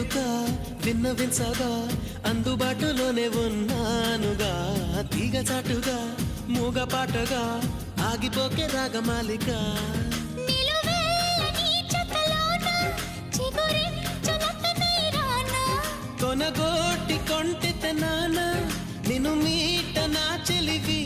వేడుక విన్నవించగా అందుబాటులోనే ఉన్నానుగా తీగ చాటుగా మూగ పాటగా ఆగిపోకే రాగమాలిక కొనగోటి కొంటె నాన్న నిన్ను మీట నా చెలివి